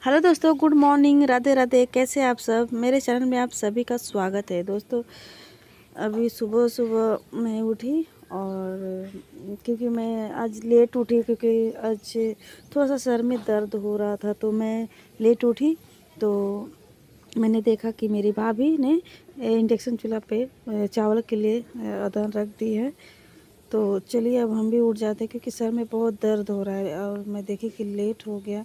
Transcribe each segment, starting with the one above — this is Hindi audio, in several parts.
हेलो दोस्तों, गुड मॉर्निंग, राधे राधे। कैसे हैं आप सब? मेरे चैनल में आप सभी का स्वागत है। दोस्तों, अभी सुबह सुबह मैं उठी और क्योंकि मैं आज लेट उठी क्योंकि आज थोड़ा सा सर में दर्द हो रहा था, तो मैं लेट उठी। तो मैंने देखा कि मेरी भाभी ने इंडक्शन चूल्हा पे चावल के लिए अदहन रख दी है। तो चलिए अब हम भी उठ जाते हैं क्योंकि सर में बहुत दर्द हो रहा है और मैं देखी कि लेट हो गया।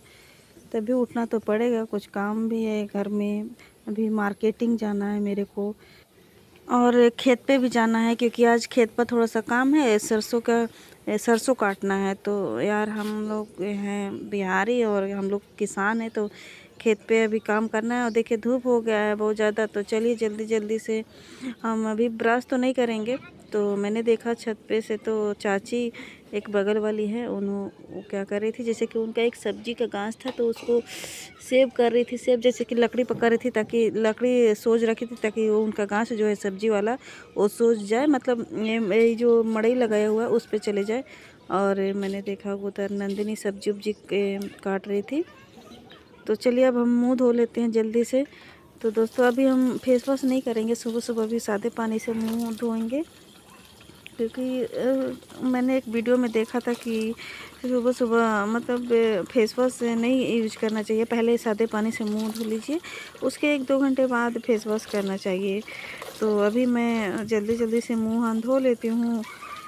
तभी उठना तो पड़ेगा, कुछ काम भी है घर में। अभी मार्केटिंग जाना है मेरे को और खेत पे भी जाना है क्योंकि आज खेत पर थोड़ा सा काम है। सरसों काटना है। तो यार, हम लोग हैं बिहारी और हम लोग किसान हैं, तो खेत पे अभी काम करना है। और देखिए धूप हो गया है बहुत ज़्यादा, तो चलिए जल्दी जल्दी से हम अभी ब्रश तो नहीं करेंगे। तो मैंने देखा छत पे से, तो चाची एक बगल वाली है, वो क्या कर रही थी, जैसे कि उनका एक सब्जी का गाछ था तो उसको सेव कर रही थी। सेव जैसे कि लकड़ी पका रही थी, ताकि लकड़ी सोच रखी थी ताकि वो उनका गाछ जो है सब्जी वाला वो सोच जाए, मतलब ये जो मड़ई लगाया हुआ है उस पे चले जाए। और मैंने देखा उधर नंदिनी सब्जी उब्जी काट रही थी। तो चलिए अब हम मुंह धो लेते हैं जल्दी से। तो दोस्तों, अभी हम फेस वॉश नहीं करेंगे, सुबह सुबह भी सादे पानी से मुंह धोएंगे क्योंकि मैंने एक वीडियो में देखा था कि सुबह सुबह मतलब फेस वॉश नहीं यूज करना चाहिए, पहले सादे पानी से मुंह धो लीजिए, उसके 1-2 घंटे बाद फेस वॉश करना चाहिए। तो अभी मैं जल्दी जल्दी से मुंह हाथ धो लेती हूँ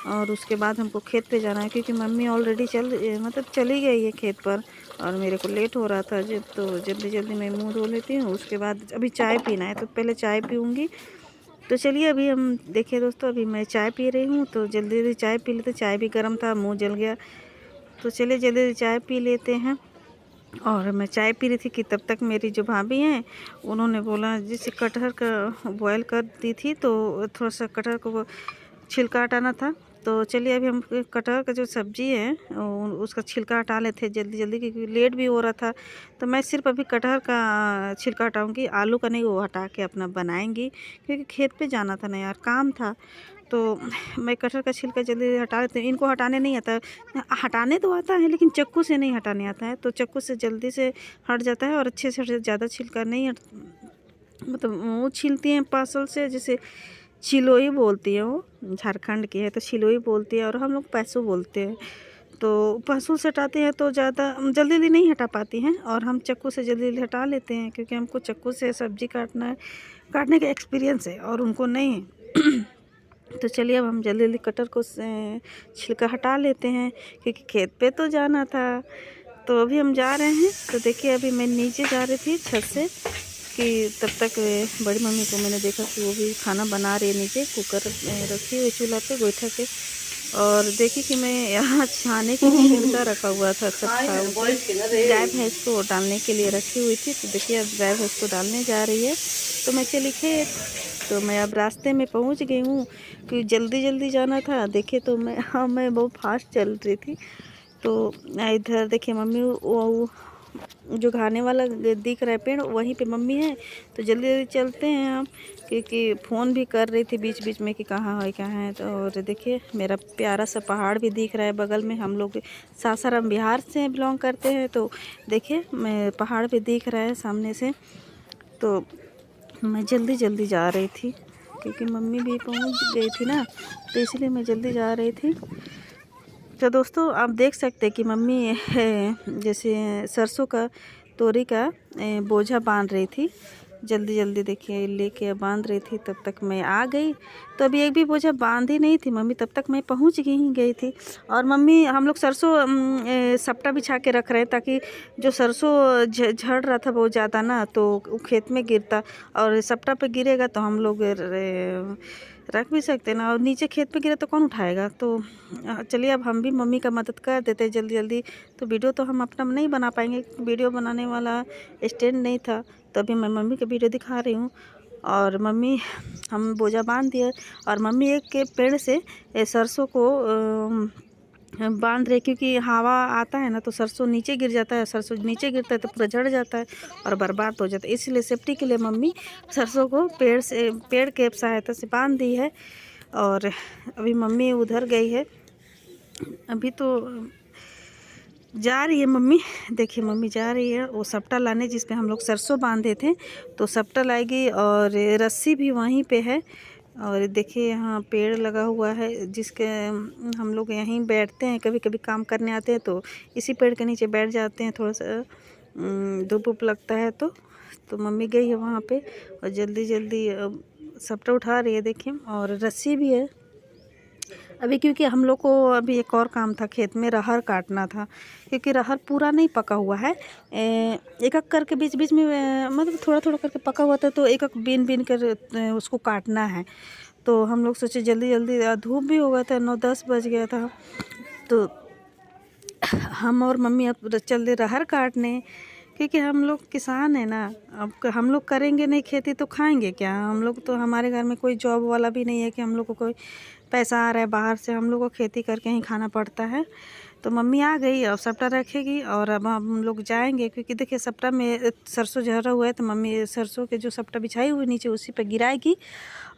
और उसके बाद हमको खेत पे जाना है क्योंकि मम्मी ऑलरेडी चली गई है खेत पर और मेरे को लेट हो रहा था जब। तो जल्दी जल्दी मैं मुंह धो लेती हूँ, उसके बाद अभी चाय पीना है तो पहले चाय पीऊँगी। तो चलिए अभी हम देखिए दोस्तों, अभी मैं चाय पी रही हूँ, तो जल्दी जल्दी चाय पी लेते। चाय भी गर्म था, मुंह जल गया। तो चलिए जल्दी जल्दी चाय पी लेते हैं। और मैं चाय पी रही थी कि तब तक मेरी जो भाभी हैं उन्होंने बोला, जैसे कटहर का बॉयल कर दी थी तो थोड़ा सा कटहर को छिलका हटाना था। तो चलिए अभी हम कटहल का जो सब्ज़ी है उसका छिलका हटा लेते हैं जल्दी जल्दी क्योंकि लेट भी हो रहा था। तो मैं सिर्फ अभी कटहल का छिलका हटाऊंगी, आलू का नहीं, वो हटा के अपना बनाएंगी क्योंकि खेत पे जाना था ना यार, काम था। तो मैं कटहल का छिलका जल्दी हटा लेती हूँ। इनको हटाने नहीं आता, हटाने तो आता है लेकिन चक्कू से नहीं हटाने आता है। तो चक्कू से जल्दी से हट जाता है और अच्छे से ज़्यादा छिलका नहीं मतलब वो छीलती हैं पासल से, जैसे छिलोई बोलती है, वो झारखंड की है तो छिलोई बोलती है और हम लोग पैसू बोलते हैं। तो पशु से हटाते हैं तो ज़्यादा जल्दी जल्दी नहीं हटा पाती हैं और हम चक्कू से जल्दी जल्दी हटा लेते हैं क्योंकि हमको चक्कू से सब्ज़ी काटने का एक्सपीरियंस है और उनको नहीं है। तो चलिए अब हम जल्दी जल्दी कटर को छिलका हटा लेते हैं क्योंकि खेत पे तो जाना था। तो अभी हम जा रहे हैं। तो देखिए अभी मैं नीचे जा रही थी छत से कि तब तक बड़ी मम्मी को मैंने देखा कि वो भी खाना बना रही है, नीचे कुकर रखी हुई चूल्हा पे गोईठा के। और देखी कि मैं यहाँ छाने की छिलका रखा हुआ था सबका, गाय भैंस को डालने के लिए रखी हुई थी। तो देखिए अब गाय भैंस को डालने जा रही है। तो मैं चली खेत। तो मैं अब रास्ते में पहुँच गई हूँ क्योंकि जल्दी जल्दी जाना था। देखे तो मैं बहुत फास्ट चल रही थी। तो इधर देखिए मम्मी वो जो घाने वाला दिख रहा है पेड़, वहीं पे मम्मी है। तो जल्दी जल्दी चलते हैं हम क्योंकि फ़ोन भी कर रही थी बीच बीच में कि कहाँ है कहाँ है। तो और देखिए मेरा प्यारा सा पहाड़ भी दिख रहा है बगल में। हम लोग सासाराम बिहार से बिलोंग करते हैं, तो देखिए मैं पहाड़ भी दिख रहा है सामने से। तो मैं जल्दी जल्दी जा रही थी क्योंकि मम्मी भी पहुंच गई थी ना, तो इसलिए मैं जल्दी जा रही थी। तो दोस्तों, आप देख सकते हैं कि मम्मी जैसे सरसों का तोरी का बोझा बांध रही थी। जल्दी जल्दी देखिए लेके बांध रही थी, तब तक मैं आ गई। तो अभी एक भी बोझा बांधी नहीं थी मम्मी, तब तक मैं पहुंच गई थी। और मम्मी हम लोग सरसों सपटा बिछा के रख रहे हैं ताकि जो सरसों झड़ रहा था बहुत ज़्यादा ना, तो वो खेत में गिरता और सपटा पे गिरेगा तो हम लोग रख भी सकते हैं ना, और नीचे खेत पे गिरे तो कौन उठाएगा। तो चलिए अब हम भी मम्मी का मदद कर देते हैं जल्दी जल्दी। तो वीडियो तो हम अपना नहीं बना पाएंगे, वीडियो बनाने वाला स्टैंड नहीं था। तो अभी मैं मम्मी का वीडियो दिखा रही हूँ। और मम्मी हम बोझा बांध दिए और मम्मी एक के पेड़ से सरसों को बांध रहे क्योंकि हवा आता है ना तो सरसों नीचे गिर जाता है। सरसों नीचे गिरता है तो पूरा झड़ जाता है और बर्बाद हो जाता है। इसलिए सेफ्टी के लिए मम्मी सरसों को पेड़ के सहायता से बांध दी है। और अभी मम्मी उधर गई है। अभी तो जा रही है मम्मी। देखिए मम्मी जा रही है वो सप्टा लाने जिस पे हम लोग सरसों बांधे थे, तो सप्टा लाएगी और रस्सी भी वहीं पे है। और देखिए यहाँ पेड़ लगा हुआ है जिसके हम लोग यहीं बैठते हैं, कभी कभी काम करने आते हैं तो इसी पेड़ के नीचे बैठ जाते हैं, थोड़ा सा धूप वूप लगता है तो मम्मी गई है वहाँ पे और जल्दी जल्दी सप्टा उठा रही है देखिए। और रस्सी भी है अभी, क्योंकि हम लोग को अभी एक और काम था, खेत में रहर काटना था, क्योंकि रहर पूरा नहीं पका हुआ है। एक एक करके बीच बीच में मतलब थोड़ा थोड़ा करके पका हुआ था, तो एक एक बीन बीन कर उसको काटना है। तो हम लोग सोचे जल्दी जल्दी, धूप भी हो गया था, 9-10 बज गया था, तो हम और मम्मी अब चल दे रहर काटने, क्योंकि हम लोग किसान है ना। अब हम लोग करेंगे नहीं खेती तो खाएंगे क्या? हम लोग तो, हमारे घर में कोई जॉब वाला भी नहीं है कि हम लोग को कोई पैसा आ रहा है बाहर से, हम लोग को खेती करके ही खाना पड़ता है। तो मम्मी आ गई और सप्टा रखेगी और अब हम लोग जाएंगे, क्योंकि देखिए सप्टा में सरसों झरा हुआ है, तो मम्मी सरसों के जो सप्टा बिछाई हुई नीचे उसी पे गिराएगी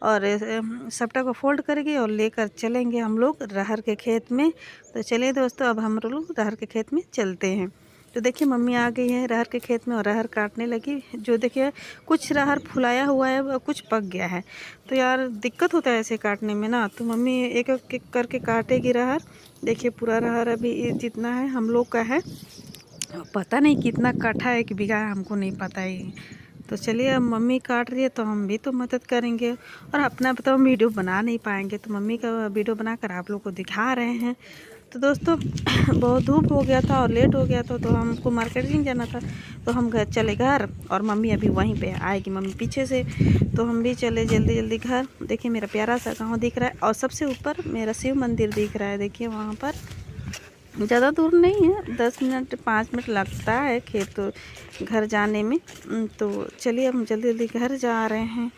और सप्टा को फोल्ड करेगी और लेकर चलेंगे हम लोग रहर के खेत में। तो चलिए दोस्तों, अब हम लोग रहर के खेत में चलते हैं। तो देखिए मम्मी आ गई है रहर के खेत में और रहर काटने लगी। जो देखिए कुछ रहर फुलाया हुआ है और कुछ पक गया है, तो यार दिक्कत होता है ऐसे काटने में ना। तो मम्मी एक एक करके काटेगी रहर। देखिए पूरा रहर अभी जितना है हम लोग का है, पता नहीं कितना कट्ठा है कि बीघा है, हमको नहीं पता है। तो चलिए अब मम्मी काट रही है तो हम भी तो मदद करेंगे, और अपना तो हम वीडियो बना नहीं पाएंगे, तो मम्मी का वीडियो बनाकर आप लोग को दिखा रहे हैं। तो दोस्तों बहुत धूप हो गया था और लेट हो गया था, तो हमको मार्केटिंग जाना था, तो हम घर चले घर, और मम्मी अभी वहीं पे आएगी, मम्मी पीछे से। तो हम भी चले जल्दी जल्दी घर। देखिए मेरा प्यारा सा गाँव दिख रहा है और सबसे ऊपर मेरा शिव मंदिर दिख रहा है। देखिए वहाँ पर ज़्यादा दूर नहीं है, 10 मिनट 5 मिनट लगता है खेत घर जाने में। तो चलिए हम जल्दी जल्दी घर जा रहे हैं।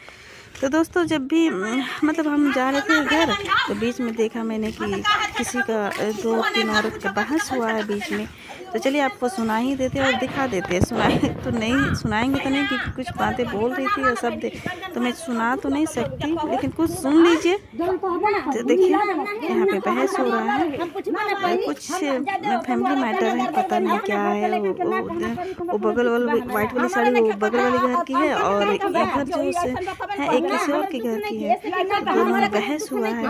तो दोस्तों जब भी मतलब हम जा रहे थे घर, तो बीच में देखा मैंने कि किसी का 2-3 औरत का बहस हुआ है बीच में। तो चलिए आपको सुना ही देते और दिखा देते। सुनाए तो नहीं, सुनाएंगे तो नहीं, क्योंकि कुछ बातें बोल रही थी और सब तो मैं सुना तो नहीं सकती, लेकिन कुछ सुन लीजिए। तो देखिए यहाँ पे बहस हो रहा है, कुछ फैमिली मैटर है, पता नहीं क्या है। वो बगल वाली वाइट वाली साड़ी वो बगल वाली घर की है, और इधर जो है एक किसी और के घर की है। दोनों में बहस हुआ है,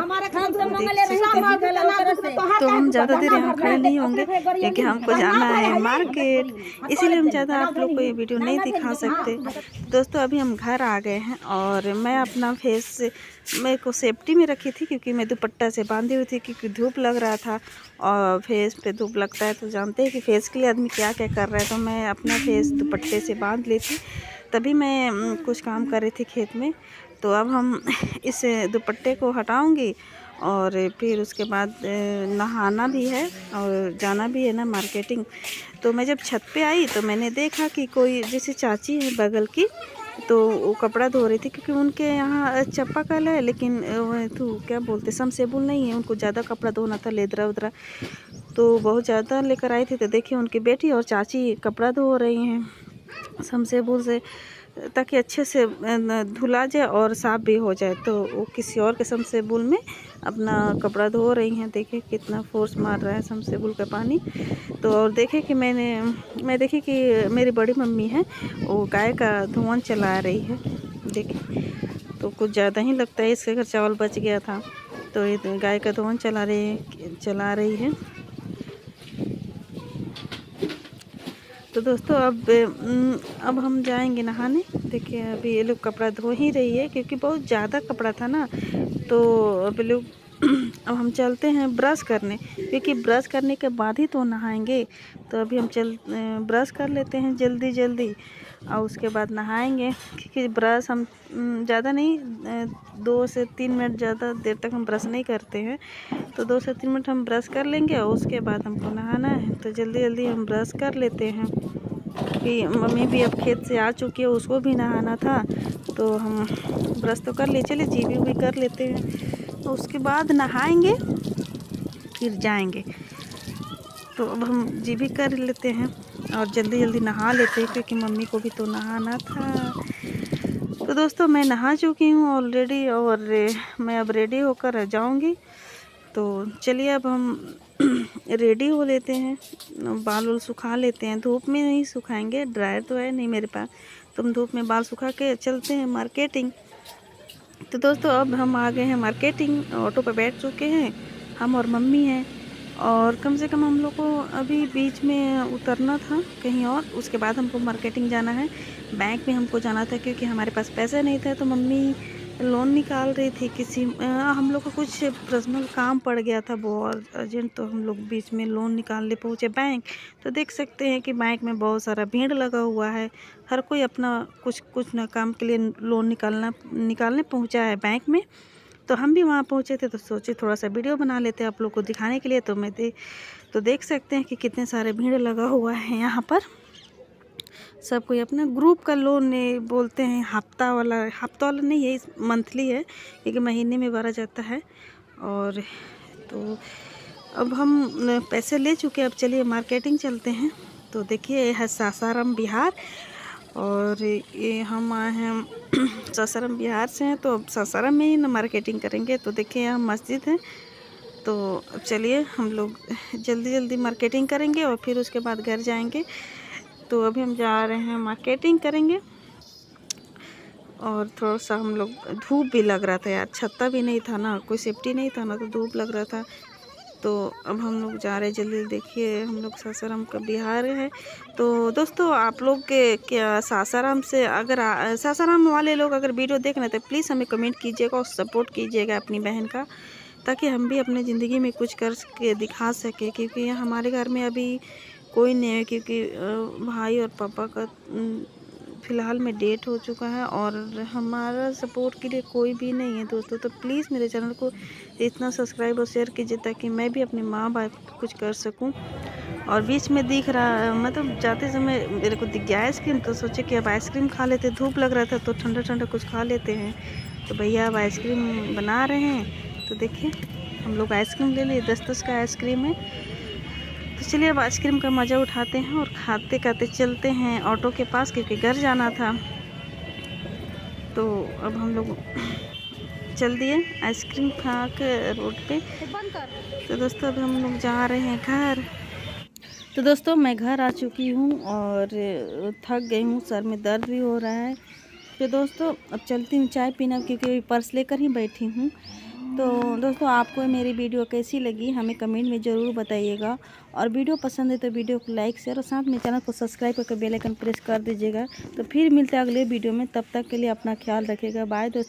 तो हम ज़्यादा देर यहाँ खड़े नहीं होंगे, क्योंकि हमको जाना है मार्केट, इसीलिए हम ज़्यादा आप लोग को ये वीडियो नहीं दिखा सकते। दोस्तों अभी हम घर आ गए हैं, और मैं अपना फेस मेरे को सेफ्टी में रखी थी, क्योंकि मैं दुपट्टा से बांधी हुई थी, क्योंकि धूप लग रहा था, और फेस पे धूप लगता है तो जानते हैं कि फेस के लिए आदमी क्या क्या कर रहा है। तो मैं अपना फेस दुपट्टे से बांध ली थी, तभी मैं कुछ काम कर रही थी खेत में। तो अब हम इस दुपट्टे को हटाऊंगी, और फिर उसके बाद नहाना भी है और जाना भी है ना मार्केटिंग। तो मैं जब छत पे आई तो मैंने देखा कि कोई जैसे चाची है बगल की, तो वो कपड़ा धो रही थी, क्योंकि उनके यहाँ चापाकल है, लेकिन तो क्या बोलते समसेबुल नहीं है, उनको ज़्यादा कपड़ा धोना था, लेदरा उदरा तो बहुत ज़्यादा लेकर आई थी। तो देखिए उनकी बेटी और चाची कपड़ा धो रही हैं समसेबुल से, ताकि अच्छे से धुला जाए और साफ़ भी हो जाए। तो वो किसी और के समसेबुल में अपना कपड़ा धो रही हैं। देखिए कितना फोर्स मार रहा है समसेबुल का पानी। तो और देखे कि मैं देखी कि मेरी बड़ी मम्मी है वो गाय का धुआं चला रही है। देखिए तो कुछ ज़्यादा ही लगता है, इसके घर चावल बच गया था, तो ये गाय का धुआं चला रही है। तो दोस्तों अब हम जाएंगे नहाने। देखिए अभी ये लोग कपड़ा धो ही रही है, क्योंकि बहुत ज़्यादा कपड़ा था ना, तो अब लोग अब हम चलते हैं ब्रश करने, क्योंकि ब्रश करने के बाद ही तो नहाएंगे। तो अभी हम ब्रश कर लेते हैं जल्दी जल्दी, और उसके बाद नहाएंगे, क्योंकि ब्रश हम ज़्यादा नहीं 2 से 3 मिनट, ज़्यादा देर तक हम ब्रश नहीं करते हैं। तो 2 से 3 मिनट हम ब्रश कर लेंगे, और उसके बाद हमको नहाना है। तो जल्दी जल्दी हम ब्रश कर लेते हैं, कि मम्मी भी अब खेत से आ चुकी है, उसको भी नहाना था, तो हम ब्रश तो कर ले, चले जीभी भी कर लेते हैं। तो उसके बाद नहाएंगे फिर जाएंगे। तो अब हम जीभी कर लेते हैं और जल्दी जल्दी नहा लेते हैं, क्योंकि मम्मी को भी तो नहाना था। तो दोस्तों मैं नहा चुकी हूँ ऑलरेडी, और मैं अब रेडी होकर जाऊँगी। तो चलिए अब हम रेडी हो लेते हैं, बाल उल सुखा लेते हैं। धूप में नहीं सुखाएंगे, ड्रायर तो है नहीं मेरे पास, तो हम धूप में बाल सुखा के चलते हैं मार्केटिंग। तो दोस्तों अब हम आ गए हैं मार्केटिंग, ऑटो पर बैठ चुके हैं, हम और मम्मी हैं। और कम से कम हम लोग को अभी बीच में उतरना था कहीं और, उसके बाद हमको मार्केटिंग जाना है। बैंक में हमको जाना था क्योंकि हमारे पास पैसे नहीं थे, तो मम्मी लोन निकाल रही थी किसी हम लोग को कुछ पर्सनल काम पड़ गया था बहुत अर्जेंट, तो हम लोग बीच में लोन निकालने पहुँचे बैंक। तो देख सकते हैं कि बैंक में बहुत सारा भीड़ लगा हुआ है, हर कोई अपना कुछ ना काम के लिए लोन निकालने पहुँचा है बैंक में। तो हम भी वहाँ पहुँचे थे, तो सोचे थोड़ा सा वीडियो बना लेते हैं आप लोग को दिखाने के लिए। तो देख सकते हैं कि कितने सारे भीड़ लगा हुआ है यहाँ पर। सब कोई अपना ग्रुप का लोन बोलते हैं, हफ्ता वाला नहीं है, मंथली है क्योंकि महीने में भरा जाता है। और तो अब हम पैसे ले चुके, अब चलिए मार्केटिंग चलते हैं। तो देखिए ये है सासाराम बिहार, और ये हम आए हैं सासाराम बिहार से हैं, तो अब सासाराम में ही ना मार्केटिंग करेंगे। तो देखिए यहाँ मस्जिद है, तो अब चलिए हम लोग जल्दी मार्केटिंग करेंगे और फिर उसके बाद घर जाएंगे। तो अभी हम जा रहे हैं मार्केटिंग करेंगे। और थोड़ा सा हम लोग, धूप भी लग रहा था यार, छत्ता भी नहीं था ना, कोई सेफ्टी नहीं था ना, तो धूप लग रहा था। तो अब हम लोग जा रहे हैं जल्दी। देखिए हम लोग सासाराम का बिहार है। तो दोस्तों आप लोग के क्या सासाराम से, अगर सासाराम वाले लोग अगर वीडियो देख रहे हैं तो प्लीज़ हमें कमेंट कीजिएगा और सपोर्ट कीजिएगा अपनी बहन का, ताकि हम भी अपनी ज़िंदगी में कुछ कर के दिखा सके। क्योंकि यहाँ हमारे घर में अभी कोई नहीं है, क्योंकि भाई और पापा का फ़िलहाल में डेट हो चुका है और हमारा सपोर्ट के लिए कोई भी नहीं है दोस्तों। तो प्लीज़ मेरे चैनल को इतना सब्सक्राइब और शेयर कीजिए ताकि मैं भी अपने माँ बाप को कुछ कर सकूं। और बीच में दिख रहा, मतलब जाते समय मेरे को दिख गया आइसक्रीम, तो सोचे कि अब आइसक्रीम खा लेते, धूप लग रहा था तो ठंडा कुछ खा लेते हैं। तो भैया अब आइसक्रीम बना रहे हैं, तो देखिए हम लोग आइसक्रीम ले लिए, 10 का आइसक्रीम है। तो चलिए अब आइसक्रीम का मज़ा उठाते हैं और खाते खाते चलते हैं ऑटो के पास, क्योंकि घर जाना था। तो अब हम लोग चल दिए आइसक्रीम खा के रोड पे। तो दोस्तों अब हम लोग जा रहे हैं घर। तो दोस्तों मैं घर आ चुकी हूँ और थक गई हूँ, सर में दर्द भी हो रहा है। तो दोस्तों अब चलती हूँ चाय पीना, क्योंकि पर्स लेकर ही बैठी हूँ। तो दोस्तों आपको मेरी वीडियो कैसी लगी हमें कमेंट में ज़रूर बताइएगा, और वीडियो पसंद है तो वीडियो को लाइक शेयर और साथ में चैनल को सब्सक्राइब करके बेल आइकन प्रेस कर दीजिएगा। तो फिर मिलते हैं अगले वीडियो में, तब तक के लिए अपना ख्याल रखिएगा। बाय दोस्तों।